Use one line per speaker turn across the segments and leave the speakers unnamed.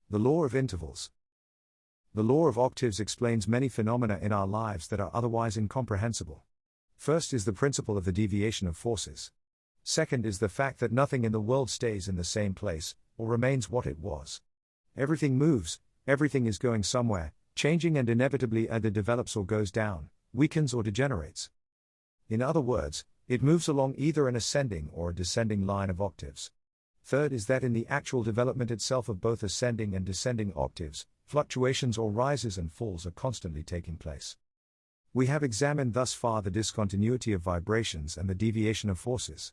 The law of intervals. The law of octaves explains many phenomena in our lives that are otherwise incomprehensible. First is the principle of the deviation of forces. Second is the fact that nothing in the world stays in the same place, or remains what it was. Everything moves, everything is going somewhere, changing, and inevitably either develops or goes down, weakens or degenerates. In other words, it moves along either an ascending or a descending line of octaves. Third is that in the actual development itself of both ascending and descending octaves, fluctuations or rises and falls are constantly taking place. We have examined thus far the discontinuity of vibrations and the deviation of forces.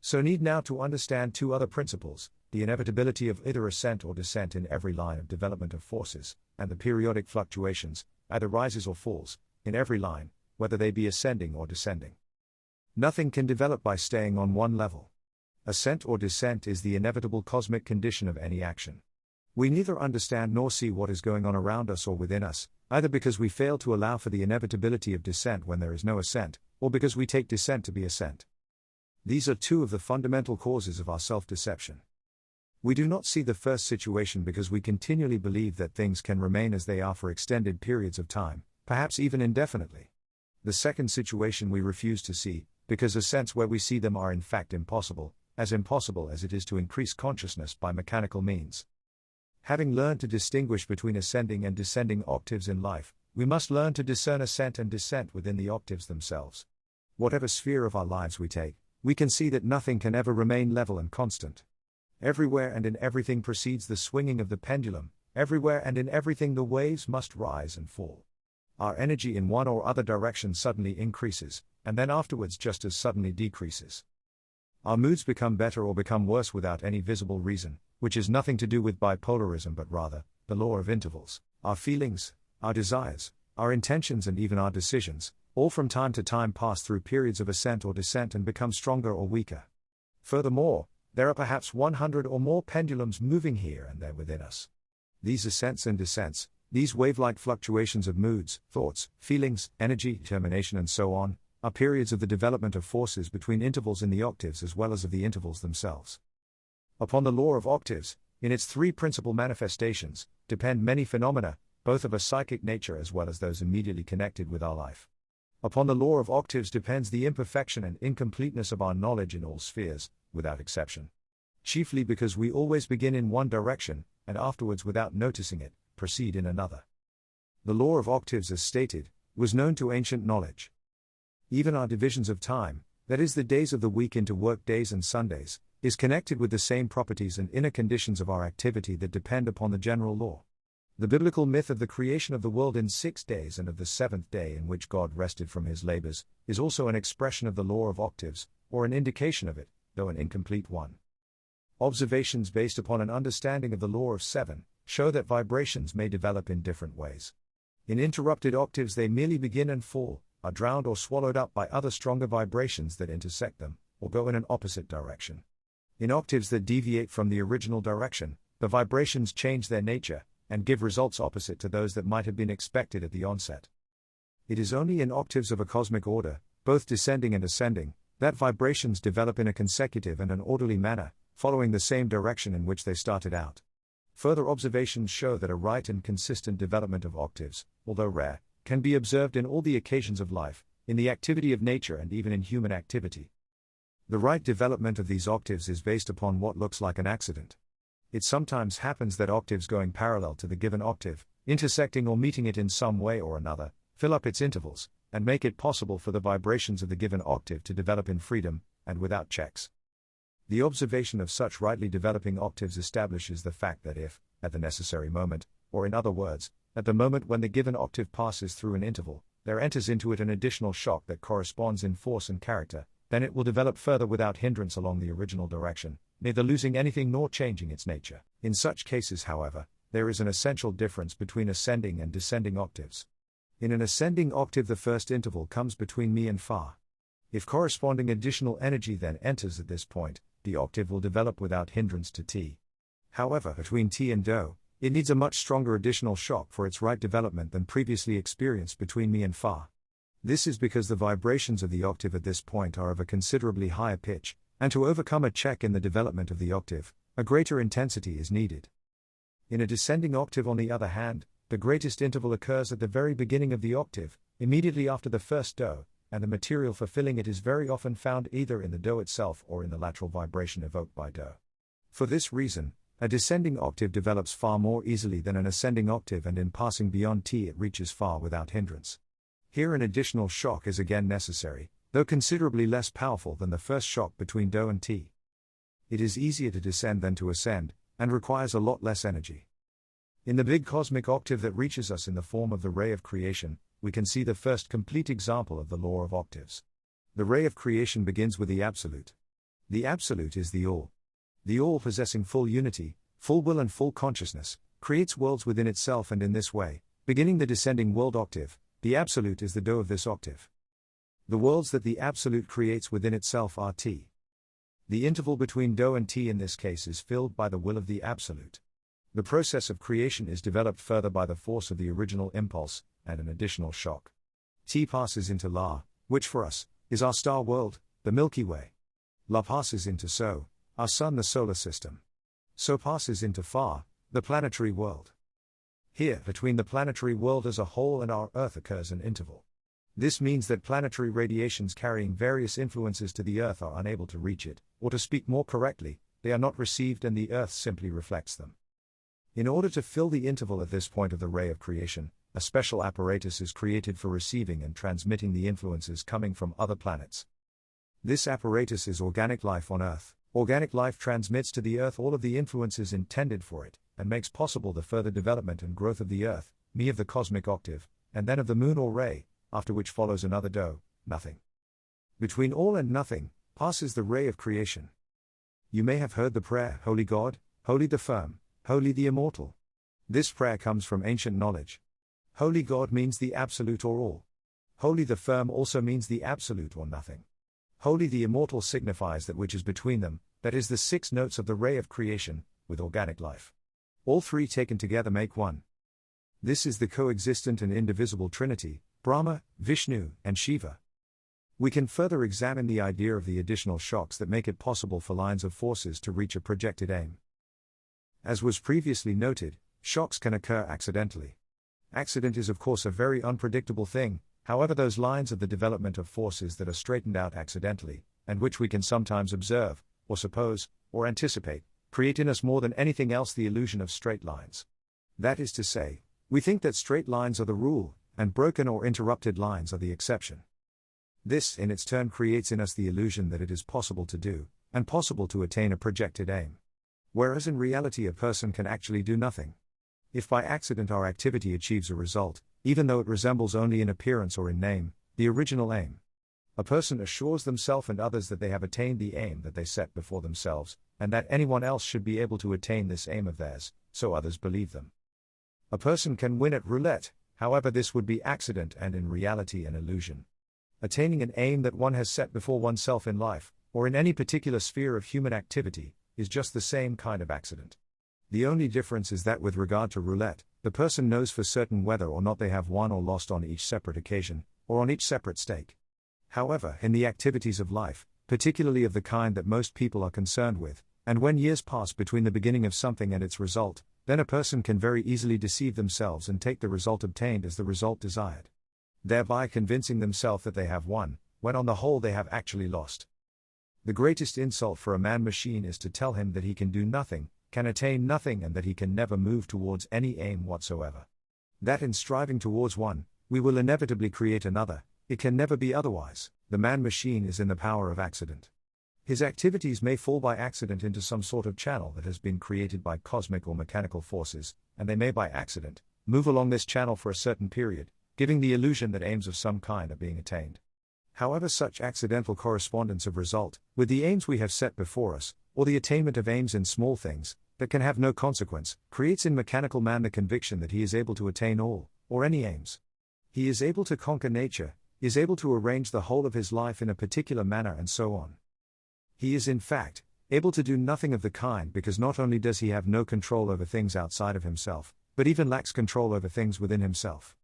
So need now to understand two other principles, the inevitability of either ascent or descent in every line of development of forces, and the periodic fluctuations, either rises or falls, in every line, whether they be ascending or descending. Nothing can develop by staying on one level. Ascent or descent is the inevitable cosmic condition of any action. We neither understand nor see what is going on around us or within us, either because we fail to allow for the inevitability of descent when there is no ascent, or because we take descent to be ascent. These are two of the fundamental causes of our self-deception. We do not see the first situation because we continually believe that things can remain as they are for extended periods of time, perhaps even indefinitely. The second situation we refuse to see, because ascents where we see them are in fact impossible as it is to increase consciousness by mechanical means. Having learned to distinguish between ascending and descending octaves in life, we must learn to discern ascent and descent within the octaves themselves. Whatever sphere of our lives we take, we can see that nothing can ever remain level and constant. Everywhere and in everything proceeds the swinging of the pendulum, everywhere and in everything the waves must rise and fall. Our energy in one or other direction suddenly increases, and then afterwards just as suddenly decreases. Our moods become better or become worse without any visible reason, which is nothing to do with bipolarism but rather, the law of intervals. Our feelings, our desires, our intentions and even our decisions, all from time to time pass through periods of ascent or descent and become stronger or weaker. Furthermore, there are perhaps 100 or more pendulums moving here and there within us. These ascents and descents, these wave-like fluctuations of moods, thoughts, feelings, energy, determination and so on, are periods of the development of forces between intervals in the octaves as well as of the intervals themselves. Upon the law of octaves, in its three principal manifestations, depend many phenomena, both of a psychic nature as well as those immediately connected with our life. Upon the law of octaves depends the imperfection and incompleteness of our knowledge in all spheres, without exception. Chiefly because we always begin in one direction, and afterwards without noticing it, proceed in another. The law of octaves, as stated, was known to ancient knowledge. Even our divisions of time, that is the days of the week into work days and Sundays, is connected with the same properties and inner conditions of our activity that depend upon the general law. The biblical myth of the creation of the world in 6 days and of the seventh day in which God rested from his labors, is also an expression of the law of octaves, or an indication of it, though an incomplete one. Observations based upon an understanding of the law of 7, show that vibrations may develop in different ways. In interrupted octaves they merely begin and fall, are drowned or swallowed up by other stronger vibrations that intersect them, or go in an opposite direction. In octaves that deviate from the original direction, the vibrations change their nature, and give results opposite to those that might have been expected at the onset. It is only in octaves of a cosmic order, both descending and ascending, that vibrations develop in a consecutive and an orderly manner, following the same direction in which they started out. Further observations show that a right and consistent development of octaves, although rare, can be observed in all the occasions of life, in the activity of nature and even in human activity. The right development of these octaves is based upon what looks like an accident. It sometimes happens that octaves going parallel to the given octave, intersecting or meeting it in some way or another, fill up its intervals, and make it possible for the vibrations of the given octave to develop in freedom, and without checks. The observation of such rightly developing octaves establishes the fact that if, at the necessary moment, or in other words, at the moment when the given octave passes through an interval, there enters into it an additional shock that corresponds in force and character, then it will develop further without hindrance along the original direction, neither losing anything nor changing its nature. In such cases, however, there is an essential difference between ascending and descending octaves. In an ascending octave the first interval comes between mi and fa. If corresponding additional energy then enters at this point, the octave will develop without hindrance to ti. However, between ti and do, it needs a much stronger additional shock for its right development than previously experienced between mi and fa. This is because the vibrations of the octave at this point are of a considerably higher pitch, and to overcome a check in the development of the octave, a greater intensity is needed. In a descending octave, on the other hand, the greatest interval occurs at the very beginning of the octave, immediately after the first do, and the material for filling it is very often found either in the do itself or in the lateral vibration evoked by do. For this reason, a descending octave develops far more easily than an ascending octave, and in passing beyond T it reaches far without hindrance. Here an additional shock is again necessary, though considerably less powerful than the first shock between do and T. It is easier to descend than to ascend, and requires a lot less energy. In the big cosmic octave that reaches us in the form of the ray of creation, we can see the first complete example of the law of octaves. The ray of creation begins with the Absolute. The Absolute is the All. The All, possessing full unity, full will and full consciousness, creates worlds within itself, and in this way, beginning the descending world octave, the Absolute is the do of this octave. The worlds that the Absolute creates within itself are T. The interval between do and T in this case is filled by the will of the Absolute. The process of creation is developed further by the force of the original impulse, and an additional shock. T passes into La, which for us, is our star world, the Milky Way. La passes into So, our sun, the solar system. So passes into Fa, the planetary world. Here, between the planetary world as a whole and our Earth occurs an interval. This means that planetary radiations carrying various influences to the Earth are unable to reach it, or to speak more correctly, they are not received and the Earth simply reflects them. In order to fill the interval at this point of the ray of creation, a special apparatus is created for receiving and transmitting the influences coming from other planets. This apparatus is organic life on Earth. Organic life transmits to the Earth all of the influences intended for it, and makes possible the further development and growth of the Earth, me of the cosmic octave, and then of the moon or ray, after which follows another do, nothing. Between all and nothing, passes the ray of creation. You may have heard the prayer, Holy God, Holy the Firm, Holy the Immortal. This prayer comes from ancient knowledge. Holy God means the Absolute or All. Holy the Firm also means the Absolute or Nothing. Holy the Immortal signifies that which is between them, that is the 6 notes of the ray of creation, with organic life. All 3 taken together make one. This is the coexistent and indivisible Trinity, Brahma, Vishnu, and Shiva. We can further examine the idea of the additional shocks that make it possible for lines of forces to reach a projected aim. As was previously noted, shocks can occur accidentally. Accident is of course a very unpredictable thing. However, those lines of the development of forces that are straightened out accidentally, and which we can sometimes observe, or suppose, or anticipate, create in us more than anything else the illusion of straight lines. That is to say, we think that straight lines are the rule, and broken or interrupted lines are the exception. This, in its turn, creates in us the illusion that it is possible to do, and possible to attain a projected aim. Whereas in reality a person can actually do nothing. If by accident our activity achieves a result, even though it resembles only in appearance or in name, the original aim. A person assures themselves and others that they have attained the aim that they set before themselves, and that anyone else should be able to attain this aim of theirs, so others believe them. A person can win at roulette, however this would be accident and in reality an illusion. Attaining an aim that one has set before oneself in life, or in any particular sphere of human activity, is just the same kind of accident. The only difference is that with regard to roulette, the person knows for certain whether or not they have won or lost on each separate occasion, or on each separate stake. However, in the activities of life, particularly of the kind that most people are concerned with, and when years pass between the beginning of something and its result, then a person can very easily deceive themselves and take the result obtained as the result desired, thereby convincing themselves that they have won, when on the whole they have actually lost. The greatest insult for a man-machine is to tell him that he can do nothing, can attain nothing, and that he can never move towards any aim whatsoever. That in striving towards one, we will inevitably create another. It can never be otherwise. The man-machine is in the power of accident. His activities may fall by accident into some sort of channel that has been created by cosmic or mechanical forces, and they may by accident move along this channel for a certain period, giving the illusion that aims of some kind are being attained. However, such accidental correspondence of result with the aims we have set before us, or the attainment of aims in small things that can have no consequence, creates in mechanical man the conviction that he is able to attain all, or any aims. He is able to conquer nature, is able to arrange the whole of his life in a particular manner, and so on. He is in fact able to do nothing of the kind, because not only does he have no control over things outside of himself, but even lacks control over things within himself.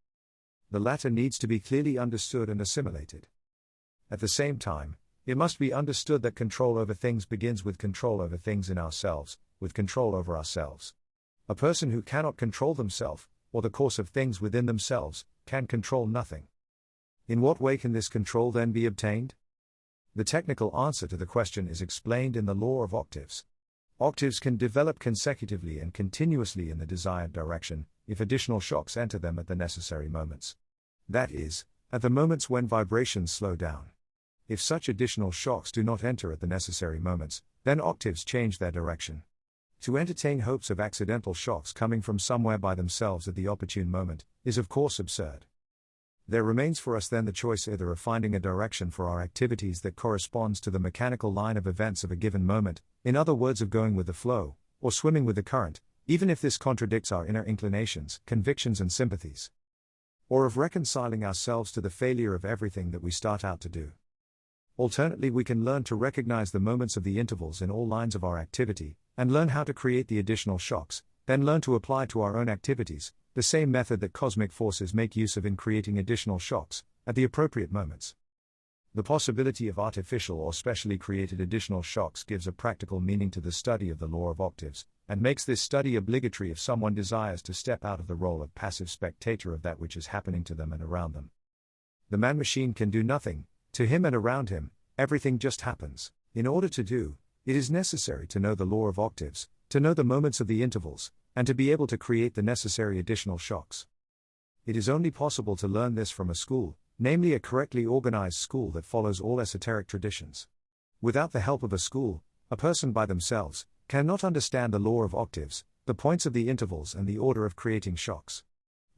The latter needs to be clearly understood and assimilated. At the same time, it must be understood that control over things begins with control over things in ourselves, with control over ourselves. A person who cannot control themselves, or the course of things within themselves, can control nothing. In what way can this control then be obtained? The technical answer to the question is explained in the law of octaves. Octaves can develop consecutively and continuously in the desired direction, if additional shocks enter them at the necessary moments. That is, at the moments when vibrations slow down. If such additional shocks do not enter at the necessary moments, then octaves change their direction. To entertain hopes of accidental shocks coming from somewhere by themselves at the opportune moment, is of course absurd. There remains for us then the choice either of finding a direction for our activities that corresponds to the mechanical line of events of a given moment, in other words of going with the flow, or swimming with the current, even if this contradicts our inner inclinations, convictions and sympathies. Or of reconciling ourselves to the failure of everything that we start out to do. Alternately, we can learn to recognize the moments of the intervals in all lines of our activity, and learn how to create the additional shocks, then learn to apply to our own activities the same method that cosmic forces make use of in creating additional shocks, at the appropriate moments. The possibility of artificial or specially created additional shocks gives a practical meaning to the study of the law of octaves, and makes this study obligatory if someone desires to step out of the role of passive spectator of that which is happening to them and around them. The man-machine can do nothing, to him and around him, everything just happens. In order to do, it is necessary to know the law of octaves, to know the moments of the intervals, and to be able to create the necessary additional shocks. It is only possible to learn this from a school, namely a correctly organized school that follows all esoteric traditions. Without the help of a school, a person by themselves cannot understand the law of octaves, the points of the intervals and the order of creating shocks.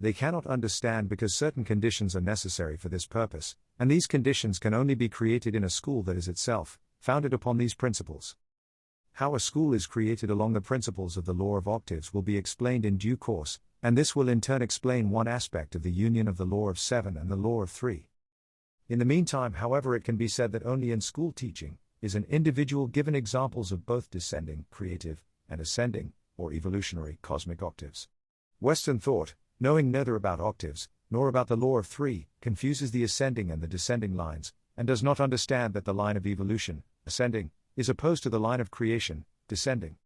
They cannot understand because certain conditions are necessary for this purpose, and these conditions can only be created in a school that is itself founded upon these principles. How a school is created along the principles of the law of octaves will be explained in due course, and this will in turn explain one aspect of the union of the law of 7 and the law of 3. In the meantime, however, it can be said that only in school teaching is an individual given examples of both descending, creative, and ascending, or evolutionary, cosmic octaves. Western thought, knowing neither about octaves, nor about the law of 3, confuses the ascending and the descending lines, and does not understand that the line of evolution, ascending, is opposed to the line of creation, descending.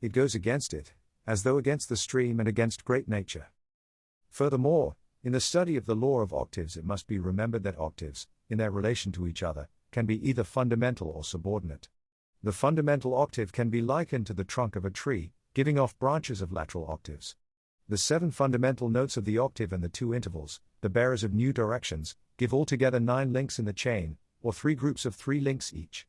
It goes against it, as though against the stream and against great nature. Furthermore, in the study of the law of octaves it must be remembered that octaves, in their relation to each other, can be either fundamental or subordinate. The fundamental octave can be likened to the trunk of a tree, giving off branches of lateral octaves. The 7 fundamental notes of the octave and the 2 intervals, the bearers of new directions, give altogether 9 links in the chain, or 3 groups of 3 links each.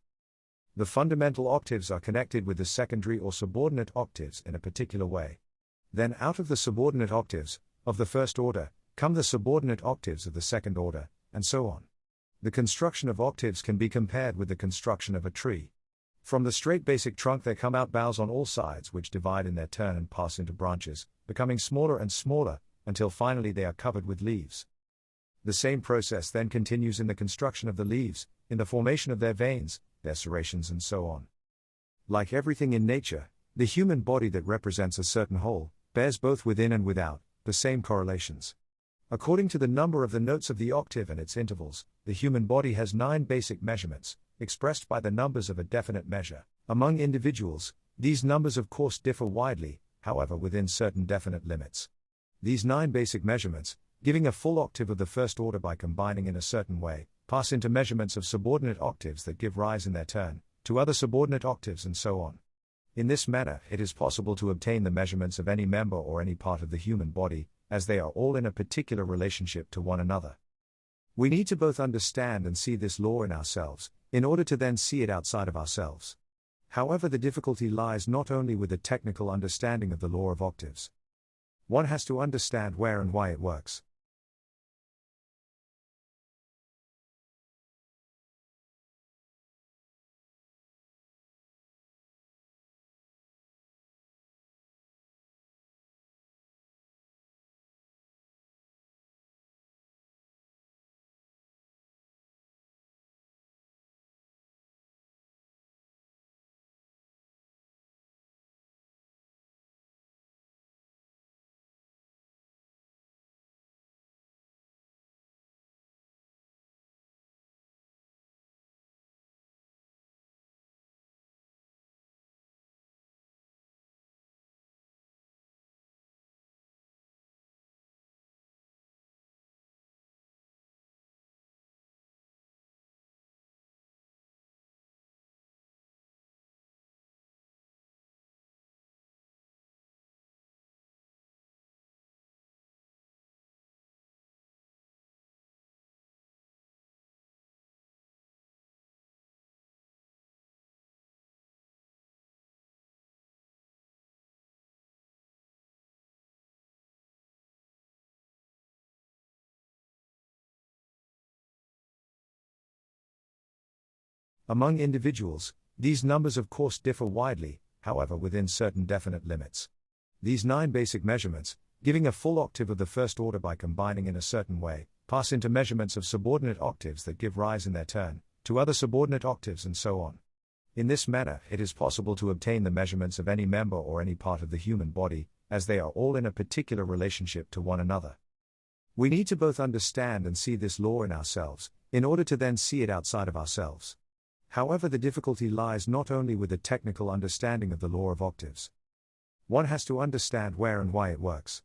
The fundamental octaves are connected with the secondary or subordinate octaves in a particular way. Then out of the subordinate octaves, of the first order, come the subordinate octaves of the second order, and so on. The construction of octaves can be compared with the construction of a tree. From the straight basic trunk there come out boughs on all sides which divide in their turn and pass into branches, becoming smaller and smaller, until finally they are covered with leaves. The same process then continues in the construction of the leaves, in the formation of their veins, their serrations and so on. Like everything in nature, the human body that represents a certain whole, bears both within and without, the same correlations. According to the number of the notes of the octave and its intervals, the human body has 9 basic measurements, expressed by the numbers of a definite measure. Among individuals, these numbers of course differ widely, however within certain definite limits. These 9 basic measurements, giving a full octave of the first order by combining in a certain way, pass into measurements of subordinate octaves that give rise in their turn to other subordinate octaves and so on. In this manner, it is possible to obtain the measurements of any member or any part of the human body, as they are all in a particular relationship to one another. We need to both understand and see this law in ourselves, in order to then see it outside of ourselves. However, the difficulty lies not only with the technical understanding of the law of octaves. One has to understand where and why it works. Among individuals, these numbers of course differ widely, however within certain definite limits. These 9 basic measurements, giving a full octave of the first order by combining in a certain way, pass into measurements of subordinate octaves that give rise in their turn to other subordinate octaves and so on. In this manner, it is possible to obtain the measurements of any member or any part of the human body, as they are all in a particular relationship to one another. We need to both understand and see this law in ourselves, in order to then see it outside of ourselves. However, the difficulty lies not only with the technical understanding of the law of octaves. One has to understand where and why it works.